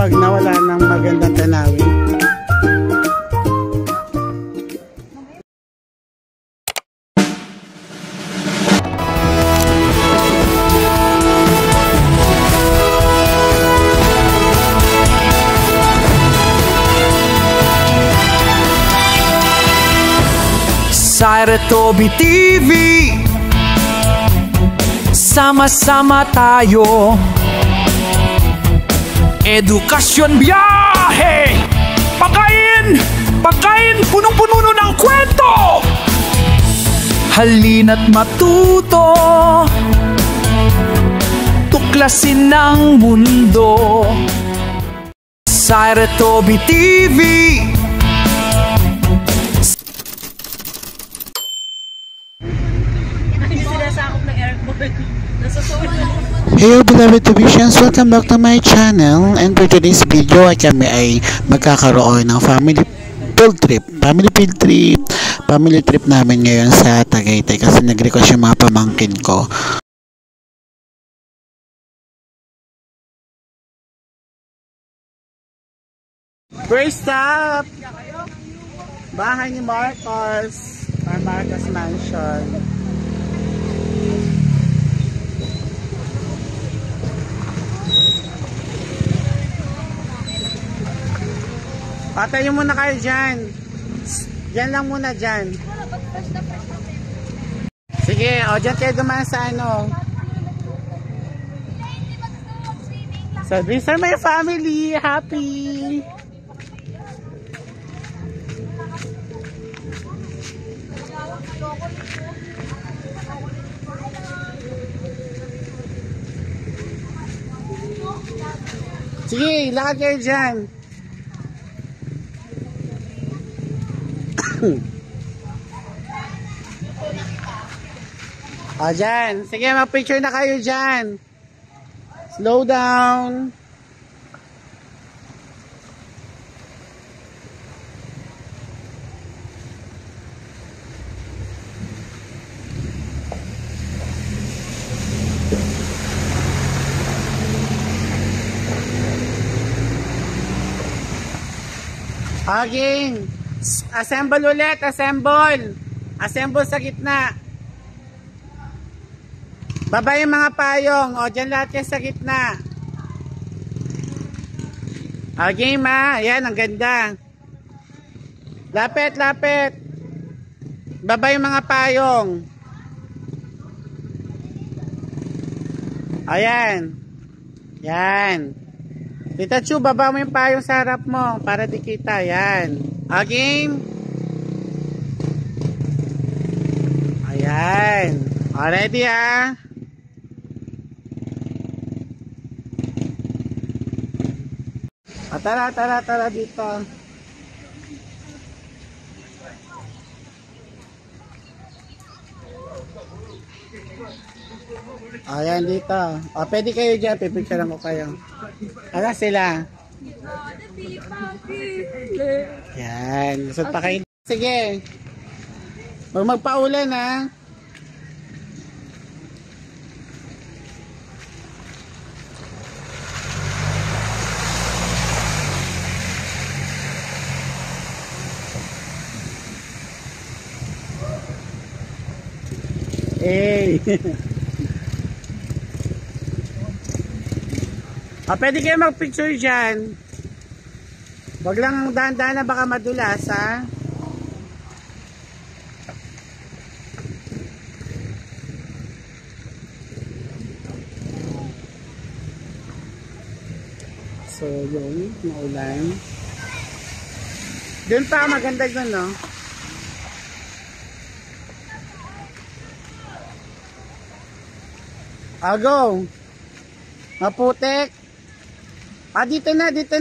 pag nawala ng magandang tanawin. Syra Toby TV, sama-sama tayo. Edukasyon, biyahe, pagkain, punong-puno ng kwento. Halina't matuto, tuklasin ng mundo. Syra Toby TV. Hello beloved Tobicians, welcome back to my channel, and for today's video ay kami ay magkakaroon ng family trip namin ngayon sa Tagaytay kasi nag-request yung mga pamangkin ko. First stop, bahay ni Marcos, or Marcos Mansion. Patayo muna kayo dyan. Dyan lang muna dyan. Sige, o dyan kayo dumaan sa ano. So these are my family. Happy. Sige, lakad kayo dyan. O dyan, sige, mag-picture na kayo dyan. Slow down. Okay, assemble ulit, assemble sa gitna. Baba yung mga payong, o dyan lahat kayo sa gitna. Okay ma, ayan, ang ganda. Lapit, baba yung mga payong. Ayan, yan. Tita Chu, baba mo yung payong sa harap mo para di kita. Yan. Okay. Ayan. Already ah. Tara dito. Ayan dito. O, pwede kayo dyan. Pipicturean ko kayo. Ano sila? Yan. Gusto pa kayo. Sige. Huwag magpaulan ha. Hey. Pwede kayo mag-picture dyan. Wag lang dahan-dahan na baka madulas ha. So yun, maulan. Doon pa maganda dun no. Go. Maputik. Dito na. Dito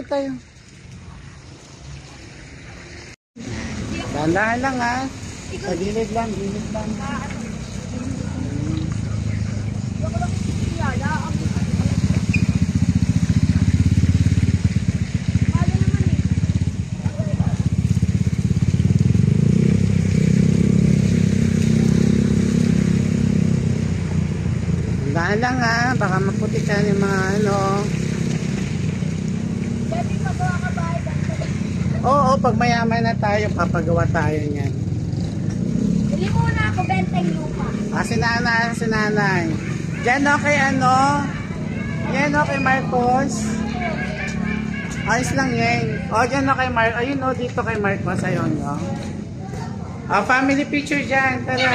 tayo. Dahan-dahan lang ha. Sa gilid lang. Dahan lang ha. Baka maputikan yung mga ano. Oo, pag mayaman na tayo, papagawa tayo niyan. Bili muna ako, benteng lupa. Si nanay. Diyan kay ano? Yan kay Marcos. Ayos lang yan. Diyan kay Marcos. Ayun dito kay Marcos. Ayun family picture dyan. Tara.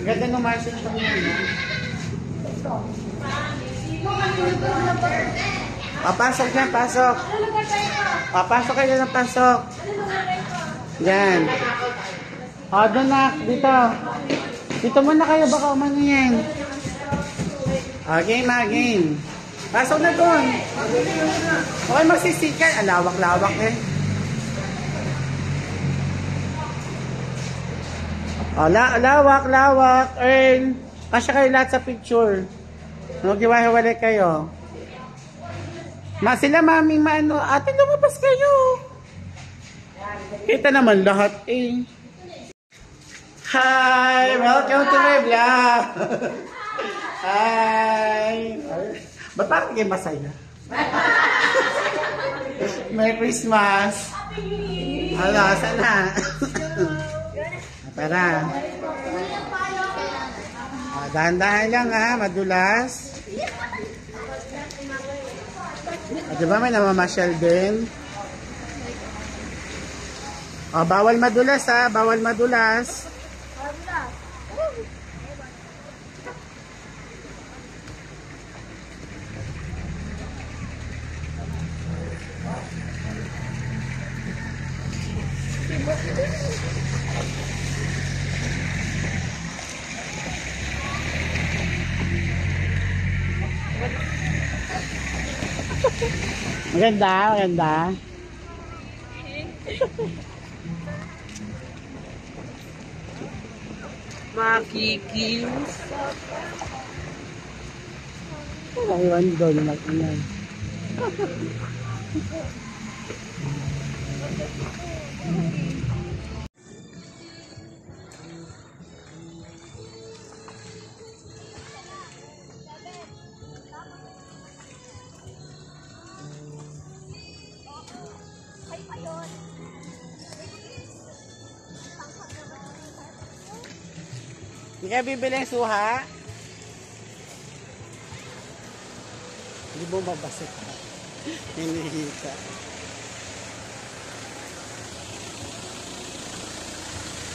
Ganda ng Marcos ito yan. Pasok dyan, pasok. Pasok kayo ng pasok. Yan. Doon na, dito. Dito muna kayo, baka umano yan. Game. Pasok na doon. Okay, magsisikan. Lawak-lawak eh. Lawak. Earl. Kasya kayo lahat sa picture. Mag-iwahiwalay kayo. Sila maming maano. Ate, lumabas kayo. Kita naman lahat eh. Hi! Welcome to my vlog! Hi! Ba't parang kayo masaya? Merry Christmas! Saan na? Tara! Dahan-dahan lang madulas. Diba may namamasyal din? Bawal madulas bawal madulas. Maganda. Makikiusap. Iwan doon mag-inay. Hindi ka bibili ng suha? Hindi mo mabasik ka. Hinihita.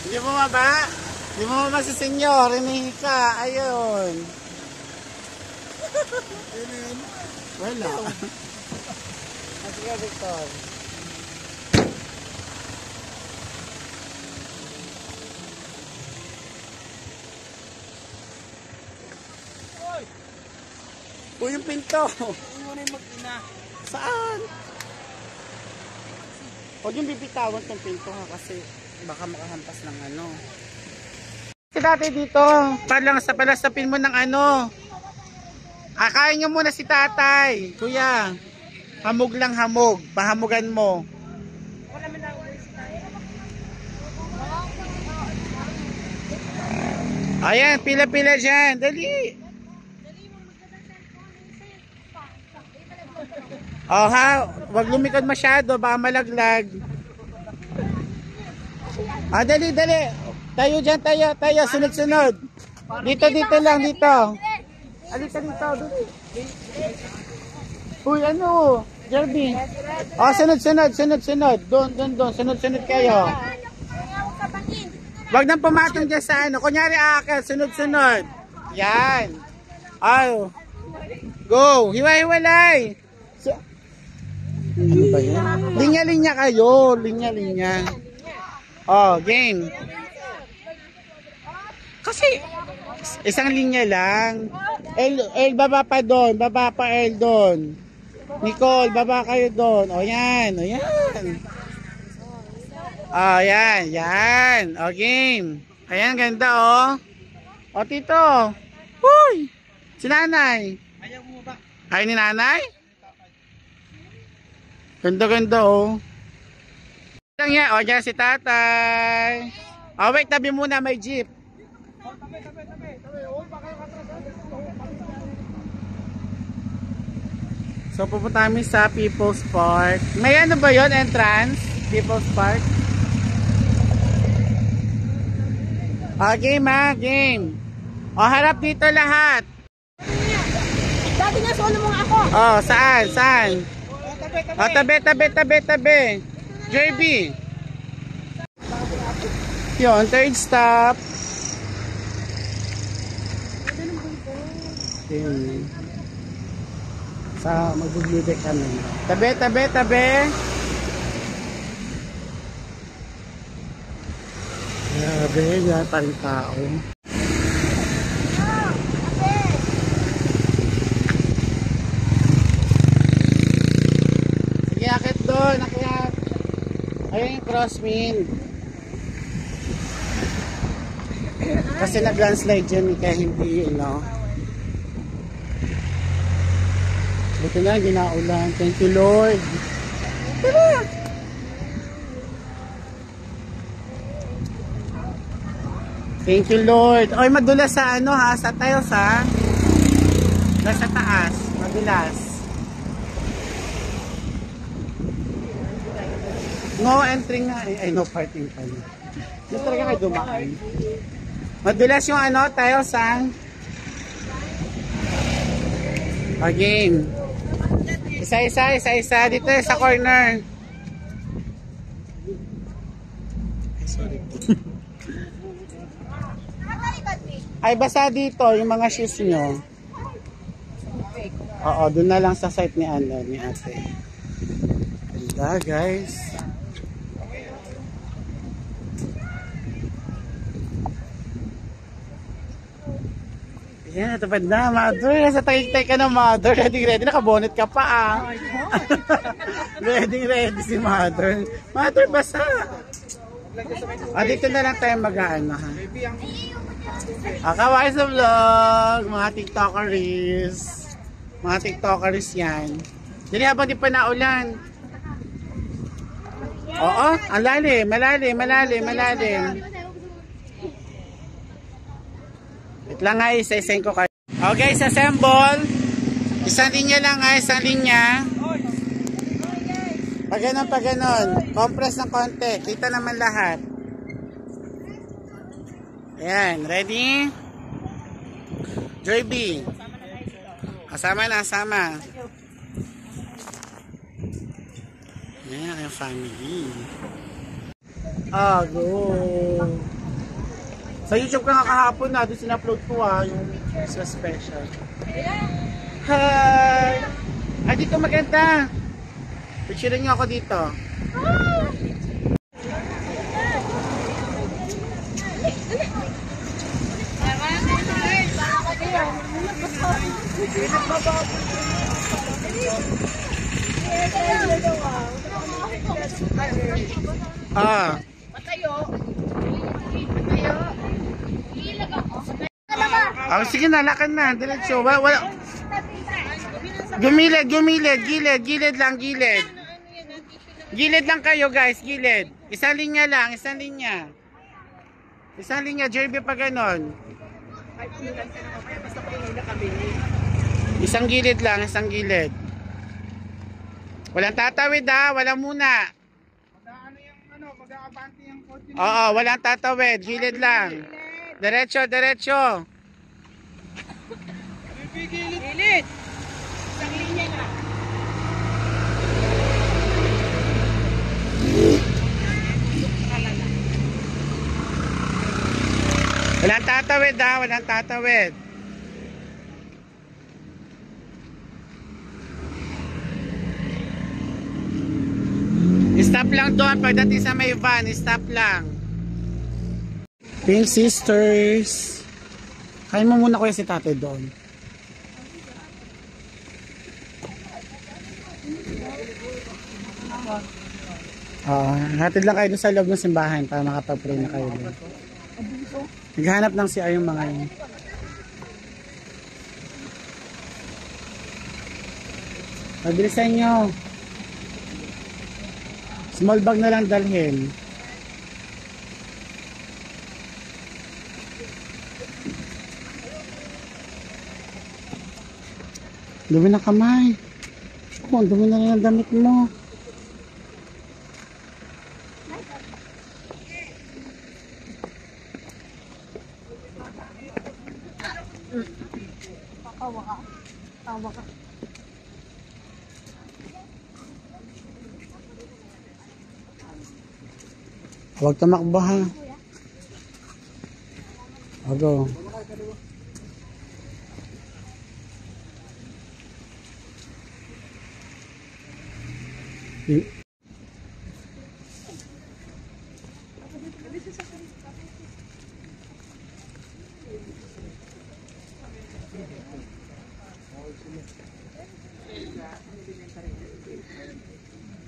Hindi mo maba? Hindi mo maba si senyor. Hinihika. Ayun. Wala. Sige, Victor. Yung pinto. Saan? Huwag yung bibitawan ng pinto kasi baka makahampas ng ano. Si dati dito, palasapin mo ng ano. Kain nyo muna si tatay. Kuya, hamog lang hamog. Pahamugan mo. Ayan, pila-pila dyan. Dali. Wag lumikod masyado, baka malaglag. Dali. Tayo dyan, tayo. Sunod. Dito lang, dito. Dito. Uy, ano? Jerby. Sunod. Doon. Sunod kayo. Wag nang pumatong dyan sa ano. Kunyari akal, sunod. Yan. Go. Hiwa-hiwalay. Ano ba yan? Linya-linya kayo. Linya-linya. Game. Kasi, isang linya lang. El, baba pa doon. Baba pa El doon. Nicole, baba kayo doon. Yan. Yan. Game. Ayan, ganda Tito. Huy! Si nanay. Ayaw mo ba? Ay, ni nanay? Ganda lang yan. Diyan si tatay. Wait, tabi muna, may jeep. So pupunta kami sa People's Park. May ano ba yon, entrance? People's Park? Game ha, game. O harap dito lahat. Dati nga, solo mo nga ako. Oh, saan? Saan? Oh, tabi. JB. Yun, third stop. Yun. Sa magbublide kami. Tabi. Grabe, yan pa rin tao. Sige, akit doon, akit. Ayun yung crosswind. Kasi nag-landslide dyan, kaya hindi, Buti na, ginaulan. Thank you, Lord. Tara! Thank you, Lord. Oy, madulas sa sa tiles ha. Nasa taas, madulas. No entering nga eh. Ay, no parking pa niya. Hindi talaga kayo dumaan. Madulas yung tiles ha. Game. Isa. Dito sa corner. Ay, sorry. Ay, basa dito yung mga shoes nyo. Oo, doon na lang sa site ni ate. Ganda, guys. Yan, natupad na, mother. Nasa tagig-tag ka na, mother. Ready. Nakabonet ka pa, ah. Ready si mother. Mother, basa. Dito na lang tayo mag-aano, ha. Kawai sa vlog, mga tiktokeries yan. Dili habang di pa naulan. Oo, ang malalim. Wait lang nga, isa-isain ko kayo. Okay, assemble. Isang linya lang nga, isang linya. Pag ganon. Compress ng konti. Kita naman lahat. Ayan, ready? Joy B. Asama. Ayan, yung family. Go. Sa YouTube ka nga kahapon na, doon sinupload ko yung sa special. Hi! Dito maganda. Picturean nyo ako dito. Sige na, lakad na. Diretso. Wala. Gilid lang. Gilid lang kayo, guys. Gilid. Isang linya lang. Isang linya, Jerby, pa ganon. Isang gilid lang. Walang tatawid ha. Walang muna. Oo, walang tatawid. Gilid lang. Diretso. Gilid. Isang linya na. Walang tatawid. Stop lang doon pagdating sa may van. Stop lang. Pink Sisters. Kain mo muna kuya si tate doon. Hatid lang kayo doon sa loob ng simbahan para makapag-pray na kayo doon. Naghahanap ng CR yung mga yun. Pabilisan nyo. Small bag na lang dalhin. Dumi na kamay. Naku, ang dumi na rin ang damit mo. Tawa ka. Tawa ka. Huwag tumakbo ha. Ago.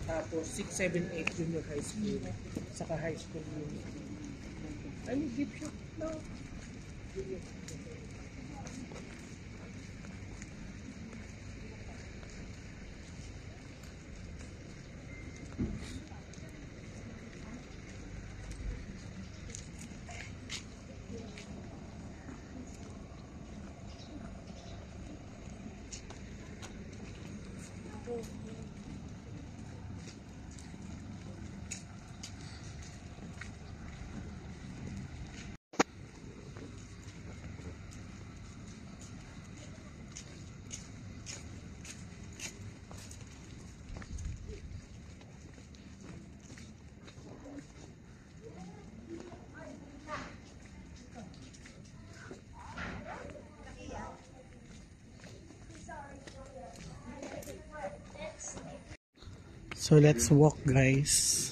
Tapos 6, 7, 8 junior high school. Saka high school yun. Ay, may gift shop na. So let's walk, guys.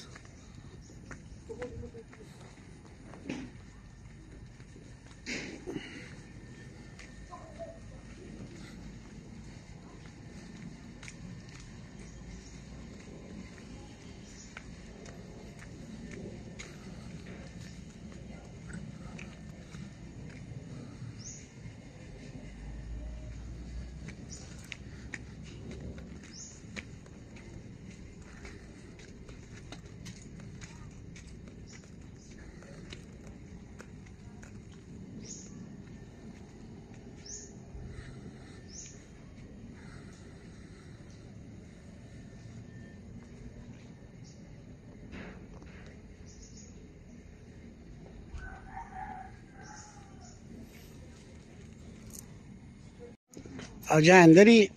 O dyan, dali.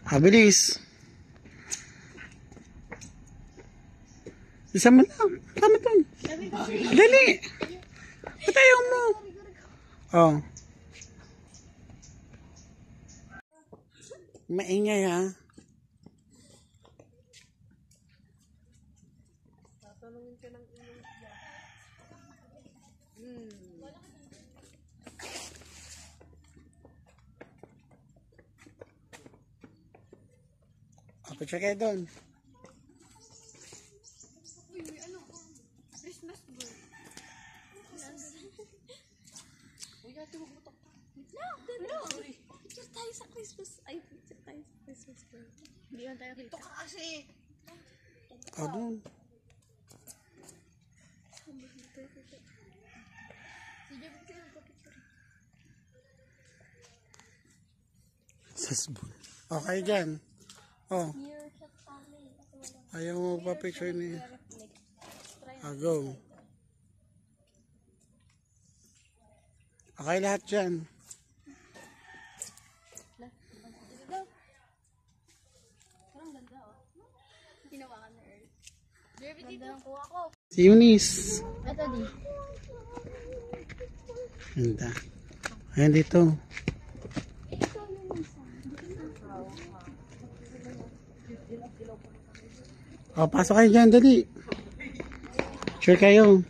Habilis. Isa mo na. Tama to. Dali. Patayaw mo. Oh. Maingay ha. Picture kayo doon. Christmas girl. Uy, ate, huwag mo takta. No. Picture tayo sa Christmas. Ay, picture tayo sa Christmas girl. Hindi yan tayo kita. Ito ka kasi. O doon. Sasbun. Okay dyan. Oh. Ayaw mo pa picture ni Go. Okay lahat dyan. Parang ganda oh. Tinawakan na Earth. Jeremy, dito ang kuha ko. Si Eunice. Ito di. Ganda. Ayan dito. O, pasok kayo dyan, dali. Picture kayo.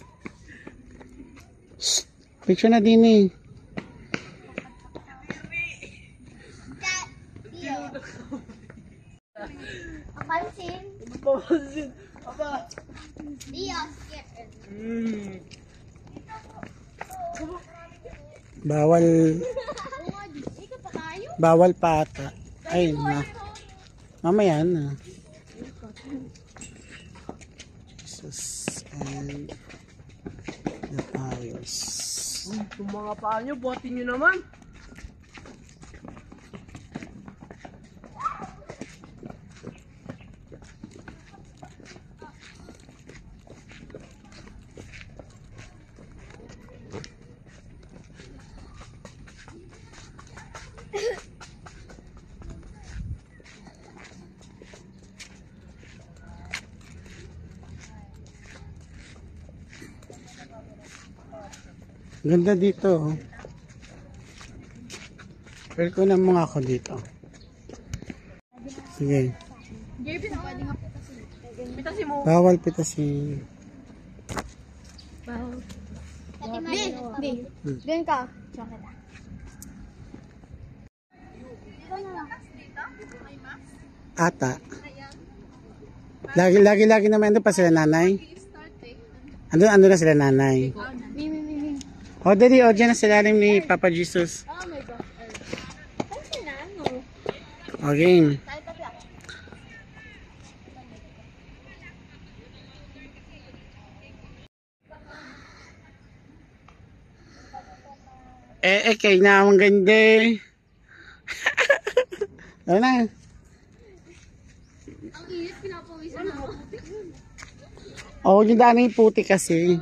Shh, picture na din eh. Pansin. Papansin. Aba. Bawal. Bawal pa ata. Ay, na. Mamaya na. Jesus and the pious. Yung mga paa nyo, buhatin nyo naman. Ganda dito. Pero ko na mga ako dito. Sige. Pitasin mo. Bawal pitasin. Di. Ganyan ka. Chocolate. Ata. Lagi naman ando pa sila nanay. Ando na sila nanay. O dali, o dyan na sila ni Papa Jesus. Oh my God. Ano sila? Ano? O game. Kay na ang ganda eh. Ano na? Ang init, pinapawisan ako. Oo, yung daan yung puti kasi.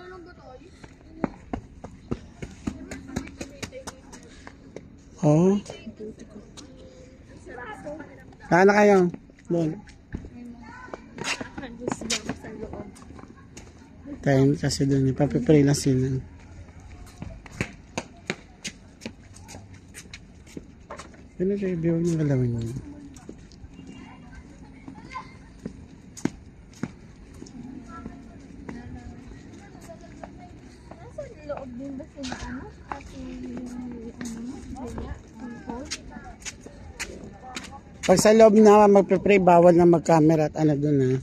Oo. Saan na kayo? Doon. Time kasi doon. Ipapipray lang sila. Ano kayo? Biwag ng galawin mo. Loob din ba sila ano? Pag sa loob na magpe-pray, bawal na mag-camera at ano doon ha.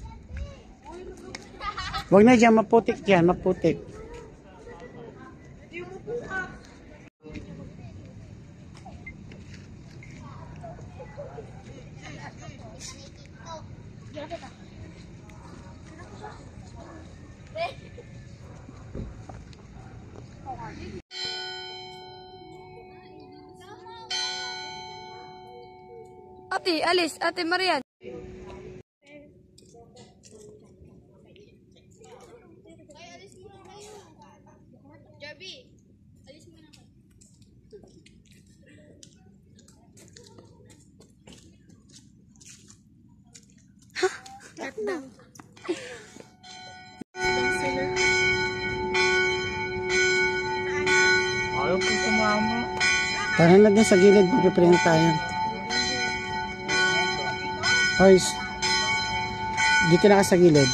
Huwag na dyan, maputik dyan, maputik. Ate, alis. Ate Marian. Jabi, alis mo na kayo. Ayaw ko sumama. Parang na din sa gilid, magpe-pray na tayo. Hoy, dito na ka sa gilid.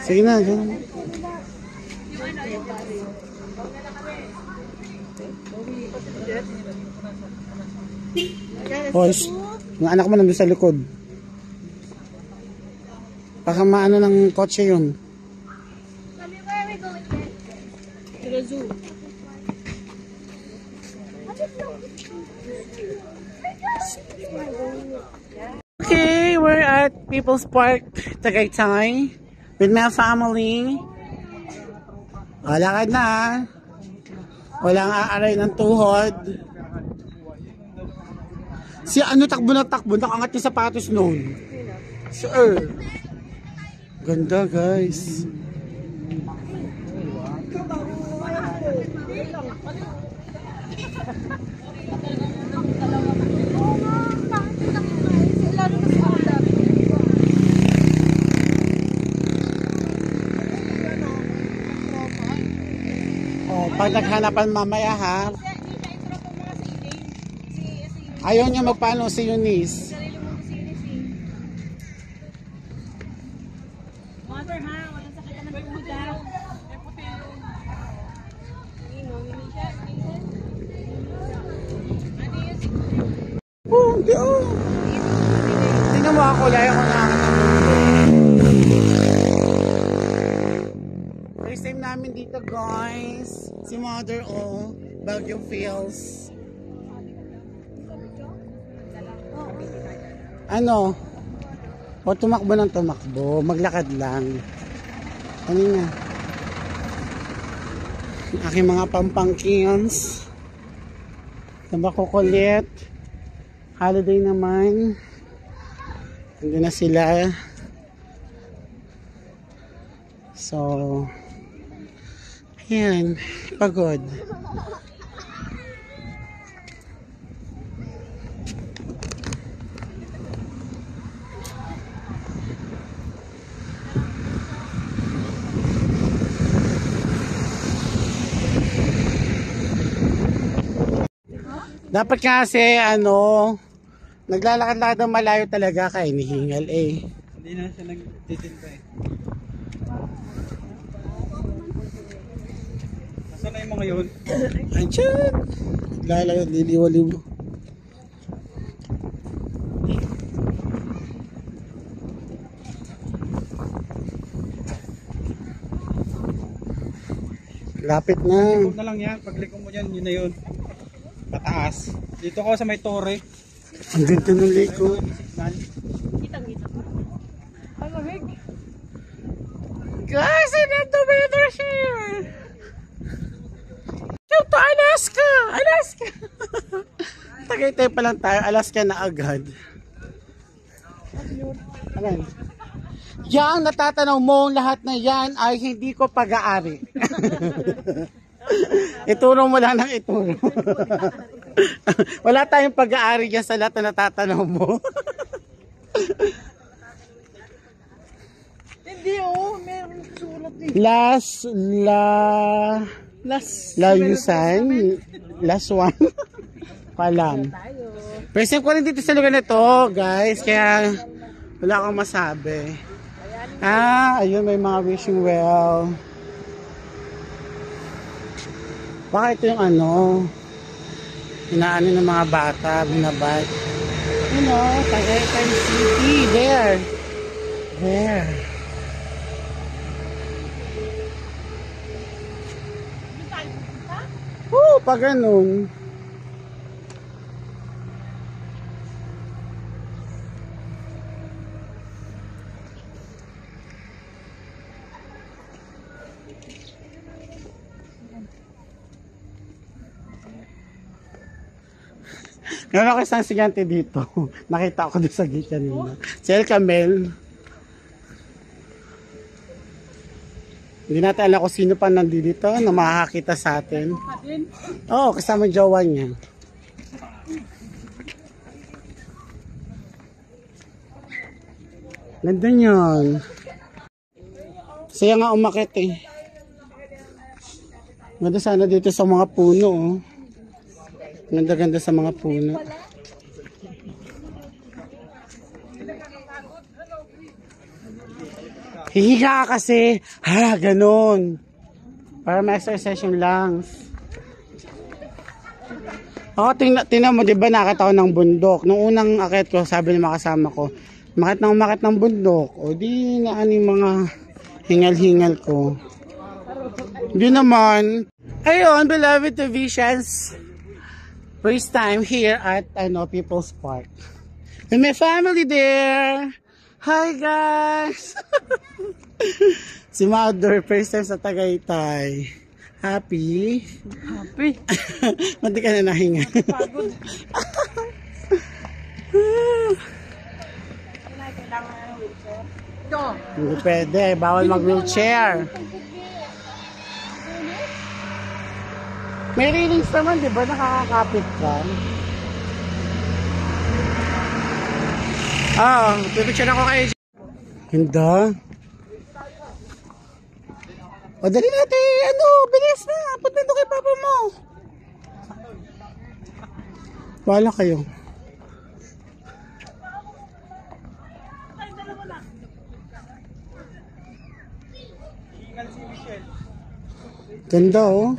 Sige na, sige na. Boys, yung anak mo nandun sa likod. Baka maano ng kotse yun. Mami, where are we going then? To the zoo. Okay, we're at People's Park, Tagaytay, with my family. Lakad na. Walang aaray ng tuhod. Si ano takbo, nakangat yung sapatos noon. Sir. Ganda guys. Oh, pag naghanapan mamaya ha. Ayaw niya magpaano si Eunice. Hindi oh. Tingnan mo ako, laya ko na. First time namin dito guys. Si Mother oh. Baguio Feels. Ano? O tumakbo ng tumakbo. Maglakad lang. Kanina. Ang aking mga pampangkins. Nabakukulit. Holiday naman. Nandun na sila. So, ayan. Pagod. Dapat kasi ano, naglalakad-lakad ng malayo talaga kaya hinihingal eh. Hindi na siya nagtitinta eh. Nasaan na yung mga yun? Andiyan! Lalayo, liliwa-liwa. Lapit na. Huwag na lang yan. Pagliko mo yan, yun na yun. Pataas. Dito ako sa may tore. Ang ganda ng liko. Kitang-kita. Ang lamig. Guys, I love the weather here. Come to Alaska! Alaska! Tagaytay pa lang tayo. Alaska na agad. Ayan. Yang natatanaw mo lahat na yan ay hindi ko pag-aari. Ituro mo lang ng ituro. Wala tayong pag-aari dyan sa lahat na natatanaw mo. Hindi oh, meron sulat eh. Layusan. Last one. Kalam. First time ko rin dito sa lugar na to, guys. Kaya wala akong masabi. Ayun, may mga wishing well. Baka ito yung ano, inaano ng mga bata, binabad. You know, Tagaytay City. There. There. Pag ganun. Meron ako isang estudyante dito. Nakita ko doon sa gate kanina. Si El Camel. Hindi natin alam kung sino pa nandito na makakakita sa atin. Oo, kasama yung jowa niya. Ganda yun. Saya nga umakit eh. Ganda sana dito sa mga puno oh. Ganda-ganda sa mga puno. Hihiga ka kasi. Ganun. Para ma-exercise yung lungs. Tingnan mo, diba nakita ko ng bundok. Nung unang akit ko, sabi ng mga kasama ko, makit ng bundok. O di na yung mga hingal-hingal ko. Di naman. Ayun, beloved Visions. First time here at People's Park. And my family there. Hi guys! Si Mother, first time sa Tagaytay. Happy? Happy. Mati ka na nahinga. Pagod. Hindi pwede, bawal mag-wheelchair. May railings naman, di ba? Nakakakapit ka. Pipicture ako kayo. Ganda. O, dali natin. Bilis na. Punta dito kay papa mo. Bahala kayo. Ganda oh.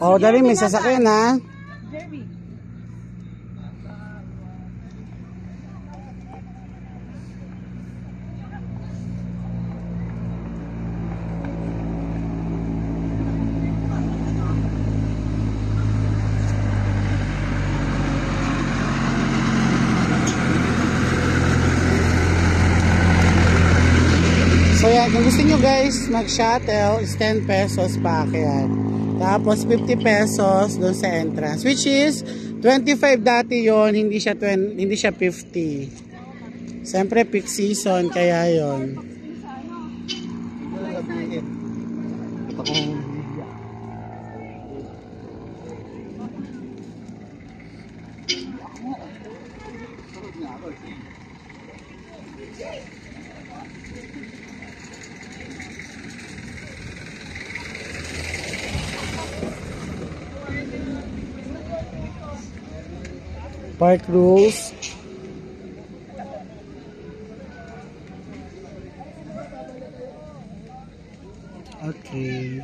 Oh, dali, may sasakyan ha. Jeremy. So yan, kung gusto nyo guys mag-shuttle, is 10 pesos pa kaya. Tapos 50 pesos doon sa entrance, which is 25 dati yon, hindi siya 50. Siyempre peak season kaya yon. Park rules. Okay.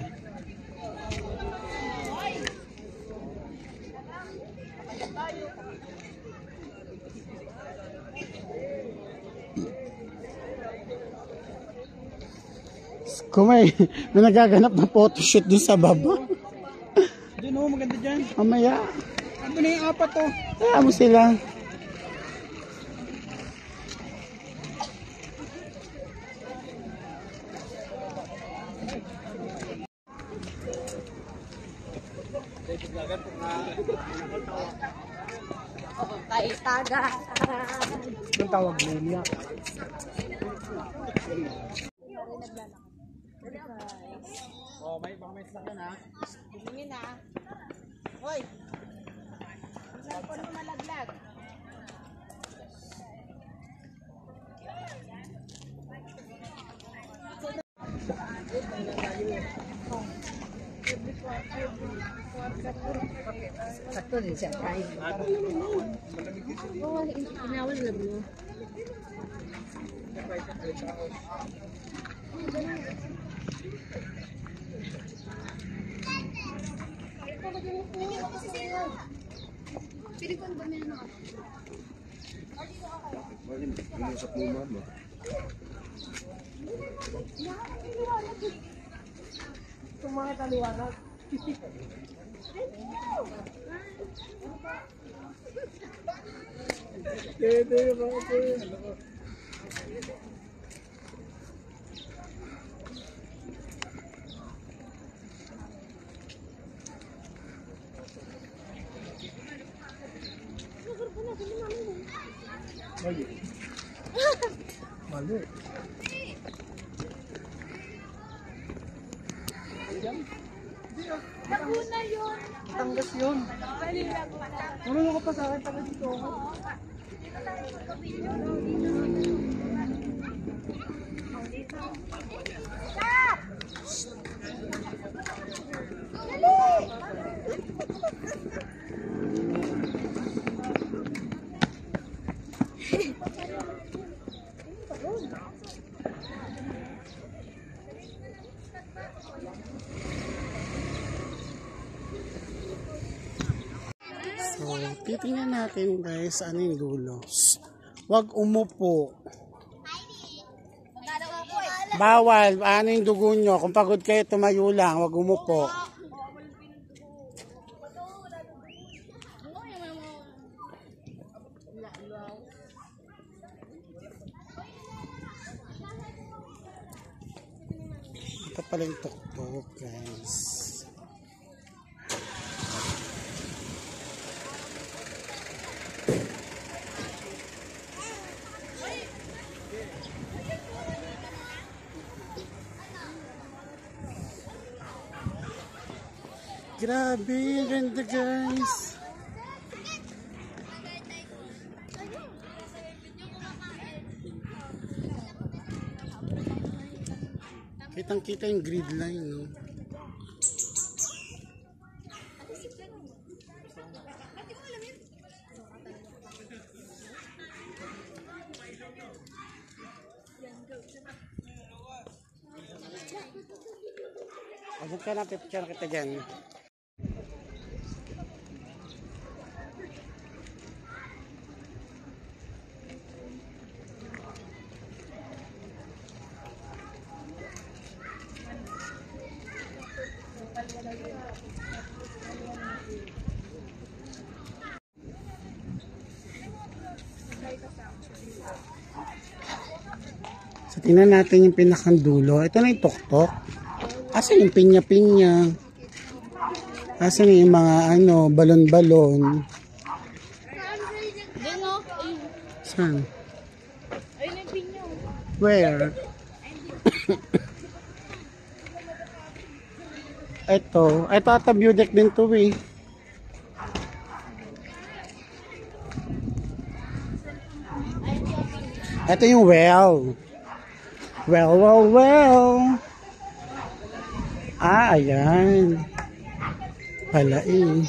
Kung may nagaganap na photoshoot dun sa baba. Diyan oh, maganda dyan. Mamaya. Ano na yung apat oh. Kaya mo sila. Kay taga. Ang tawag nila. Oh, baka may sasakyan ha. Tingin na. Hoy. Cellphone mo malaglag. Sakto din siya kain. Oh, inawal lang mo. Mali. Nakuna yun. Tanggas yun. Ano ka pa sa akin? Taga dito ako. So, titingnan natin guys ano yung dulo. Huwag umupo. Bawal. Ano yung dugo nyo? Kung pagod kayo, tumayo lang. Huwag umupo. Ito pala yung tuktok guys. Grabe, ganda guys. Kitang-kita yung grid line, no? Abot ka na, picture kita dyan. So, tingnan natin yung pinakang dulo. Ito na yung tuktok. Asan yung pinya-pinya? Asan yung mga balon-balon? Yan o. Saan? Ayun yung pinya. Where? Ito ata view deck din to eh. Ito yung well. Well. Ah, ayan. Pala eh.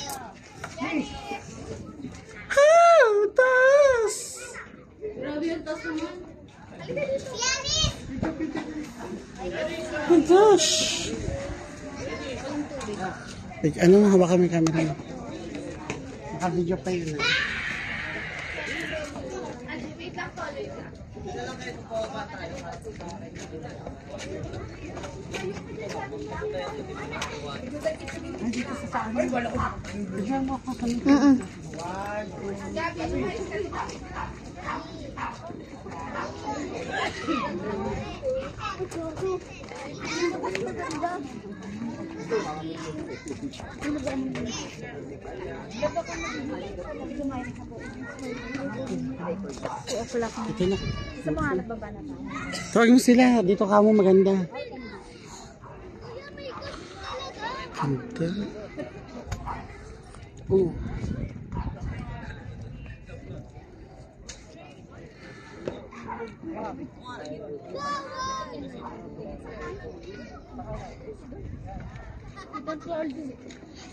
Ah, taas! Grabe yung taas naman. Oh gosh! Hawakan mo yung camera mo. Naka-video pa yun eh. Ito na. Sa mga nagbaba na tayo. Tawag mo sila. Dito ka mo maganda. Ganda. Oh.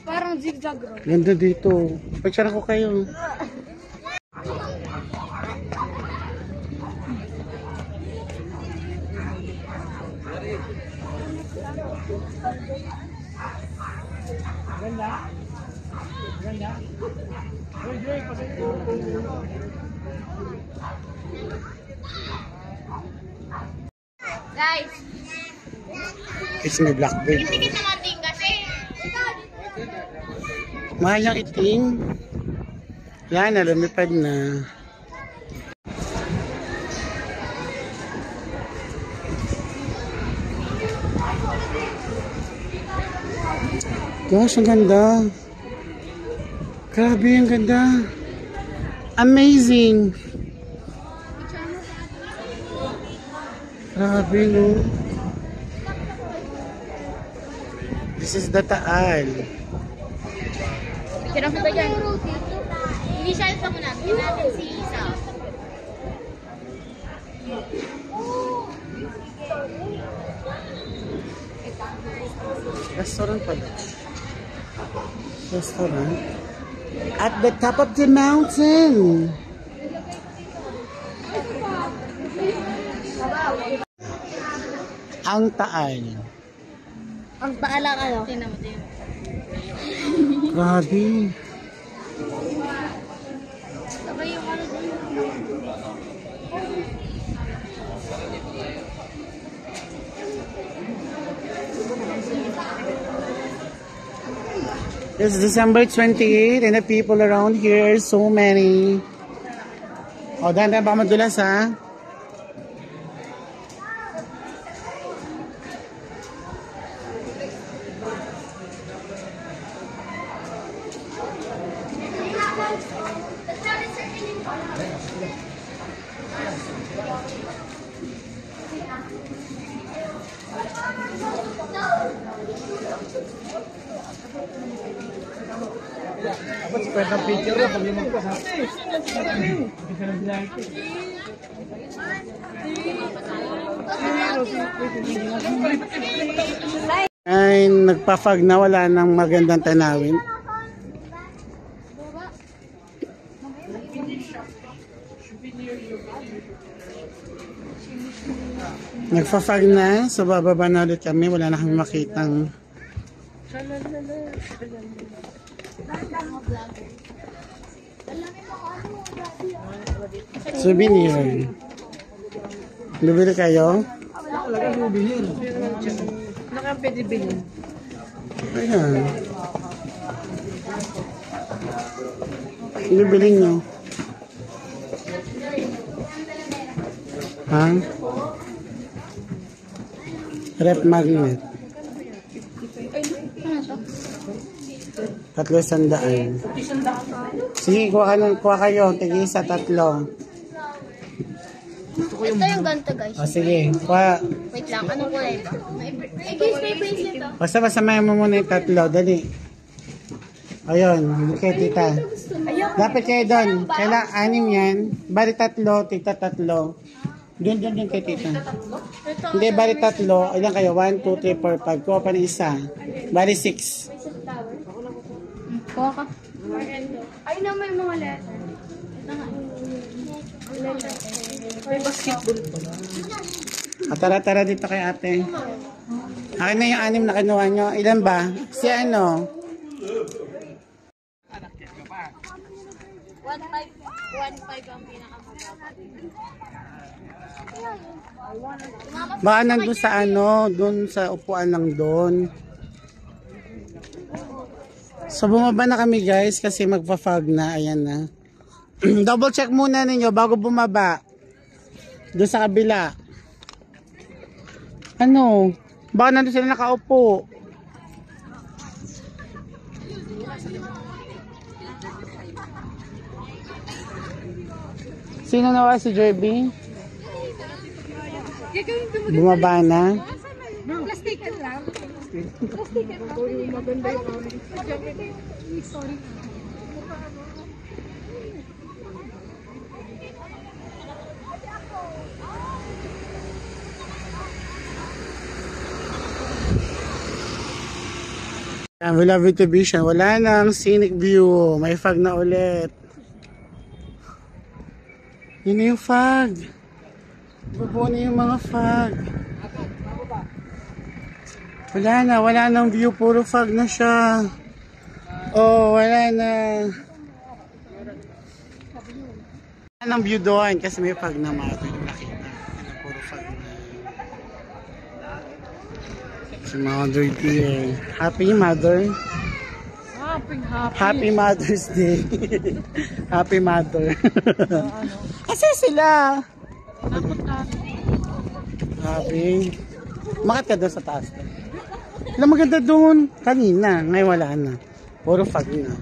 Parang zigzag road. Ganda dito. Picture ko kayo. Guys, It's my blackbird. tikit naman din kasi. Mahal yung iting. Yan na, lumipad na. Gosh, ang ganda. Grabe, ang ganda. Amazing. Grabe, no? This is the Taal. Kira ko ba yan? Initial pa muna. Tingnan natin si Isa. Restaurant pala. Restaurant. At the top of the mountain. Ang Taal. Ang paalang ano? Tingnan mo din. Grabe. Sabay yung ano din. It's December 28 and the people around here are so many. O, dahan-dahan baka madulas ha. Dapat spread ng picture na pag yung magpasate. Ay, nagpa-fog na, wala nang magandang tanawin. Nagpa-fog na, so bababa na ulit kami, wala na kami makitang souvenir. Bibili kayo? Nakang pwede bilhin. Ayan. Bibili nyo? Ha? Rep magnet. Tatlo sandaan. Sige, kuha kayo. Tig-isa, tatlo. Ito yung ganito, guys. O sige, kuha. Wait lang, anong kulay ba? Guys, may bracelet to. Basta masamayan mo muna yung tatlo. Dali. Ayun, okay, tita. Dapat kayo doon. Kailang anim yan. Bali tatlo, tita tatlo. Doon kay tita. Hindi, bali tatlo. Ilan kayo? 1, 2, 3, 4, 5. Kuha pa ng isa. Bali 6. Kuha ka. Ay na, may mga letter. May basketball pala. Tara dito kay ate. Akin na yung anim na kinuha nyo. Ilan ba? Si ano? 1.5 ang pinakamababa. Baka nandun sa ano, dun sa upuan lang dun. So bumaba na kami guys kasi magpa-fog na. Ayan na. Double check muna ninyo bago bumaba. Doon sa kabila. Ano? Baka nandun sila nakaupo. Sino nawa si Jerby? Bumaba na. Plastikan lang. Maganda yung Sorry. We love it to vision. Wala nang scenic view. May fog na ulit. Yun na yung fog. Bubuo na yung mga fog. Wala nang view. Puro fog na siya. Oh, wala na. Wala nang view doon kasi may fog na mga nakita. Puro fog na. Si Mother dear. Happy Mother. Happy Mother's Day. Happy Mother. Kasi sila. Happy. Makit ka doon sa taas. Alam maganda doon. Kanina. Ngayon wala na. Puro fog na.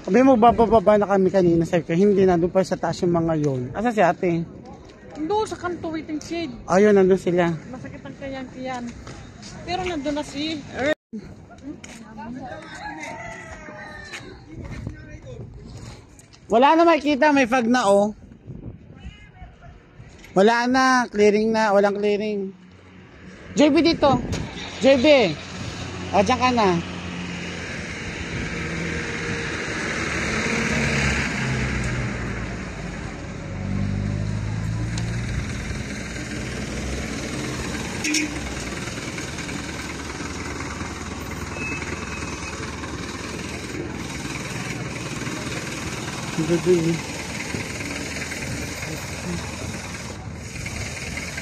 Sabi mo bababa na kami kanina. Sabi ko hindi na. Doon pa sa taas yung mga yun. Asa si ate? doon sa kanto waiting shade. Ayun, nandun sila. Masakit ang kayan-kayan. Pero nandun na si Wala na makikita, may fog na oh. Wala na, clearing na, walang clearing. JB dito. JB. O, dyan ka na.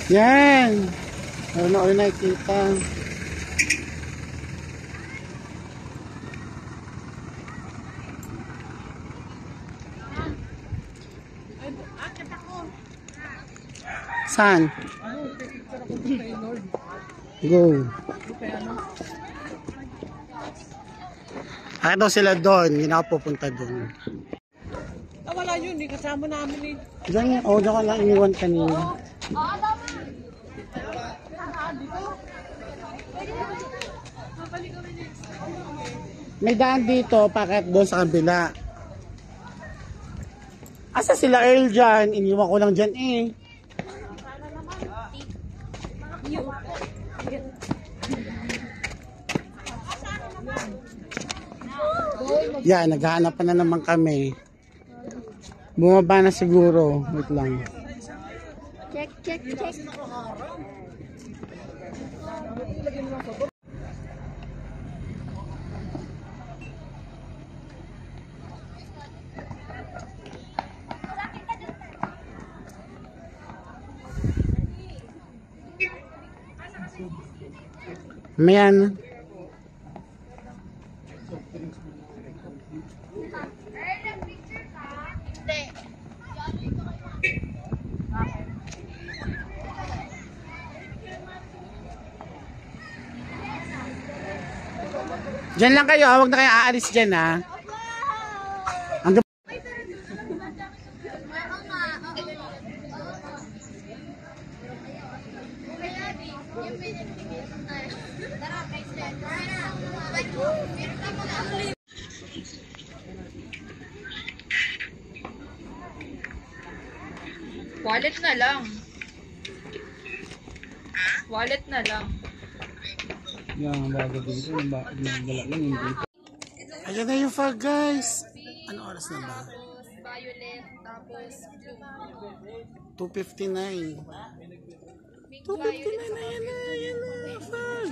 Yan. Ano nakikita. Saan? Go. Bakit daw sila doon? Hindi na ako pupunta doon. wala yun, hindi kasama namin eh. Diyan, diyan ko lang iniwan kanina. May daan dito, bakit doon sa kabila? Asa sila Earl dyan? Iniwan ko lang dyan eh. Yan, naghahanap pa na naman kami. Bumaba na siguro. Wait lang. Check. Mayan. Diyan lang kayo, huwag na kayo aalis dyan ha. Ang Wallet na lang. Wallet na lang. Yung bago dito, yung dala lang yung dito. Ayan na yung fog guys. Ano oras na ba? Violet, tapos 2:59. 2:59 na yan na. Ayan na fog.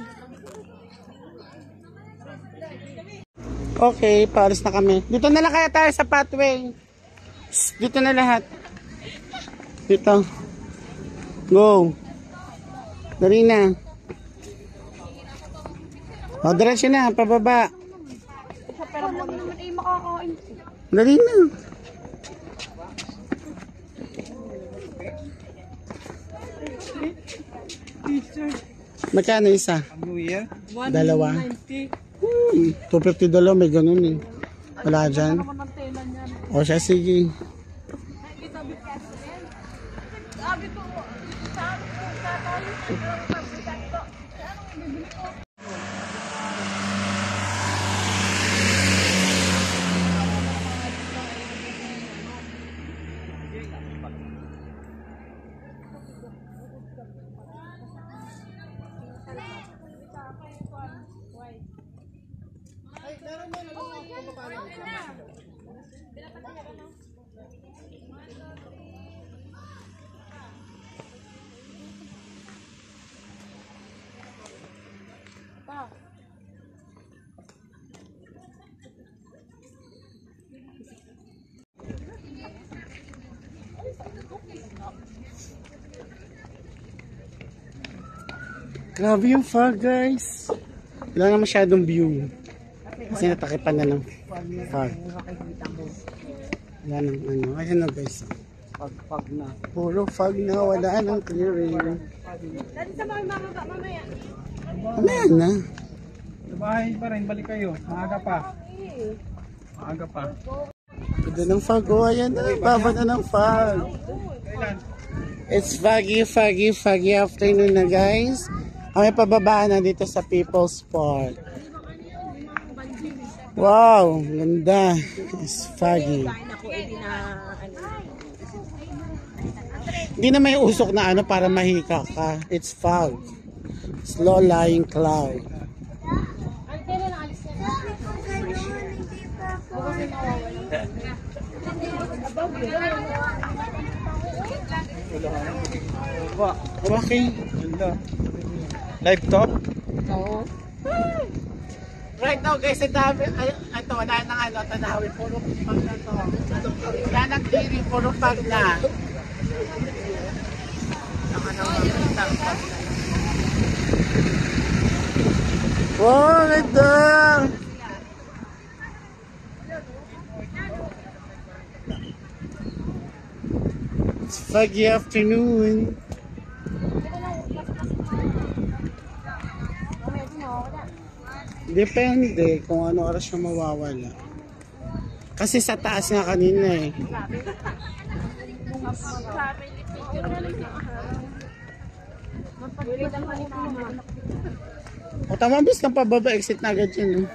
Okay, paalis na kami. Dito na lang kaya tayo sa pathway. Dito na lahat. Dito. Go. Dali na. O, diretso na. Pababa. pero lang naman ay makakain. Dali na. Magkano isa? New Year? Dalawa. 250 $250 may ganun eh. Wala dyan. O siya, sige. Grabe yung fog guys. Wala na masyadong view. Kasi natakipan na ng fog. Wala nang ano. Ayan na guys. Pag na. Puro fog na. Wala nang clearing. Ano na? Sa bahay pa rin, balik kayo. Maaga pa. Maaga pa. Ganda ng fog. Oh, ayan na. Baba na ng fog. It's foggy afternoon na guys. Kami pababa na dito sa People's Park. Wow, ganda. It's foggy. Hindi na may usok na ano para mahika ka. It's fog. Slow lying cloud. Okay. Ganda. Live talk? Oo. Right now guys, ito wala nang ano, tanawin, puro pag na to. Wala nang clearing, puro pag na. Wow, ganda! It's foggy afternoon. Depende kung ano oras siya mawawala. Kasi sa taas nga kanina eh. O tama, bis kang pababa, exit na agad yun.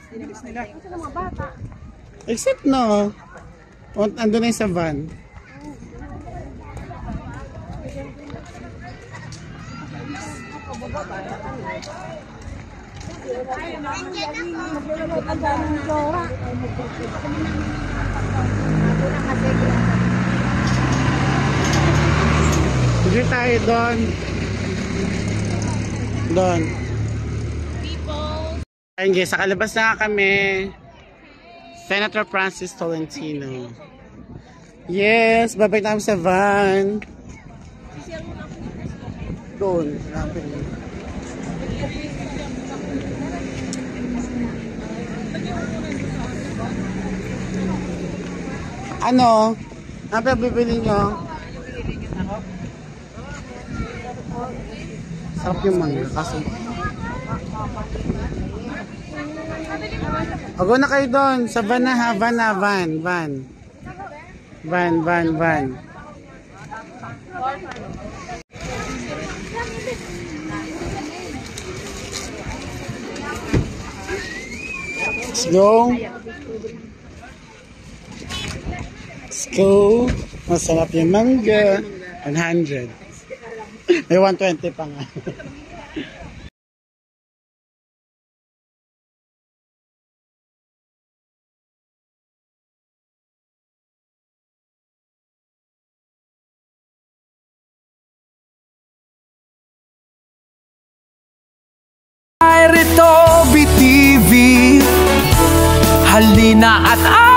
Exit no. O ando na yung sa van. Hindi tayo doon. Doon. Ayun guys, sa kalabas na kami. Senator Francis Tolentino. Yes, babalik namin sa van. Doon. Ano? Ano pa bibili nyo? Sarap yung mangga. Kaso O, go na kayo doon. Sa van na ha. Van na. Van. Let's go. Masarap yung mangga. 100. May 120 pa nga. Iretobi TV, halina at